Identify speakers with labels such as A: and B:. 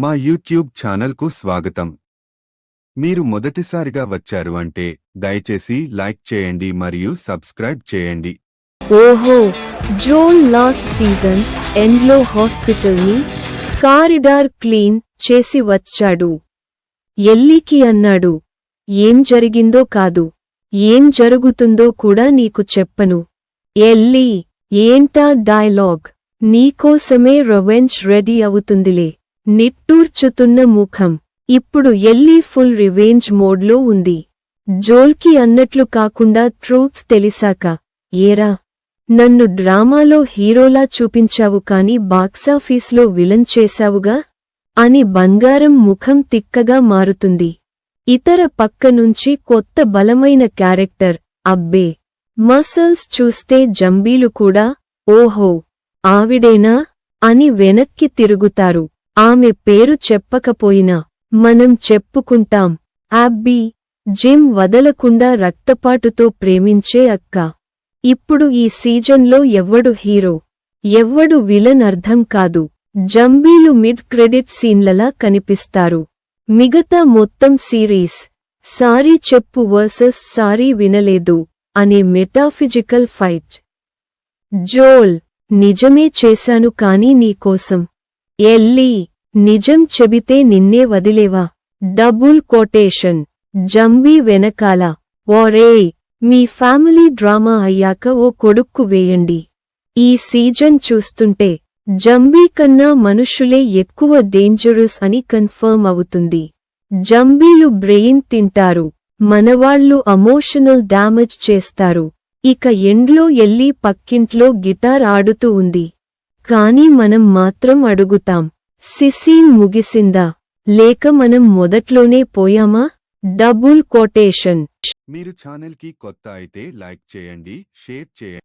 A: మా యూట్యూబ్ ఛానల్కు స్వాగతం. మీరు మొదటిసారిగా వచ్చారు అంటే దయచేసి లైక్ చేయండి మరియు సబ్స్క్రైబ్ చేయండి.
B: ఓహో, జోల్ లాస్ట్ సీజన్ ఎండ్లో హాస్పిటల్ని కారిడార్ క్లీన్ చేసి వచ్చాడు. ఎల్లీకి అన్నాడు, ఏం జరిగిందో కాదు, ఏం జరుగుతుందో కూడా నీకు చెప్పను. ఎల్లీ, ఏంటా డైలాగ్? నీకోసమే రివెంజ్ రెడీ అవుతుందిలే. నిట్టూర్చుతున్న ముఖం. ఇప్పుడు ఎల్లీ ఫుల్ రివెంజ్ మోడ్లో ఉంది. జోల్కి అన్నట్లు కాకుండా ట్రూత్స్ తెలిసాక, ఏరా, నన్ను డ్రామాలో హీరోలా చూపించావు కాని బాక్సాఫీస్లో విలన్ చేశావుగా అని బంగారం ముఖం తిక్కగా మారుతుంది. ఇతర పక్క నుంచి కొత్త బలమైన క్యారెక్టర్, అబ్బే, మసల్స్ చూస్తే జంబీలు కూడా, ఓహో, ఆవిడేనా అని వెనక్కి తిరుగుతారు. ఆమె పేరు చెప్పకపోయినా మనం చెప్పుకుంటాం, అబ్బీ, జిమ్ వదలకుండా రక్తపాటుతో ప్రేమించే అక్క. ఇప్పుడు ఈ సీజన్లో ఎవ్వడు హీరో, ఎవ్వడు విలన్ అర్థం కాదు. జంబీలు మిడ్ క్రెడిట్ సీన్లలా కనిపిస్తారు. మిగతా మొత్తం సిరీస్ సారీ చెప్పు వర్సెస్ సారీ వినలేదు అనే మెటాఫిజికల్ ఫైట్. జోల్, నిజమే చేశాను కానీ నీకోసం. ఎల్లీ, నిజం చెబితే నిన్నే వదిలేవా? Double quotation. జంబీ వెనకాల, ఓరేయ్, మీ ఫ్యామిలీ డ్రామా అయ్యాక ఓ కొడుక్కు వేయండి. ఈ సీజన్ చూస్తుంటే జంబీ కన్నా మనుషులే ఎక్కువ డేంజరస్ అని కన్ఫర్మ్ అవుతుంది. జంబీలు బ్రెయిన్ తింటారు, మనవాళ్లు ఎమోషనల్ డ్యామేజ్ చేస్తారు. ఇక ఎండ్లో ఎల్లీ పక్కింట్లో గిటార్ ఆడుతూ ఉంది. కాని మనం మాత్రం అడుగుతాం, సీజన్ ముగిసిందా లేక మనం మొదట్లోనే పోయామా? Double quotation.
A: మీరు ఛానల్కి కొత్త అయితే లైక్ చేయండి, షేర్ చేయండి.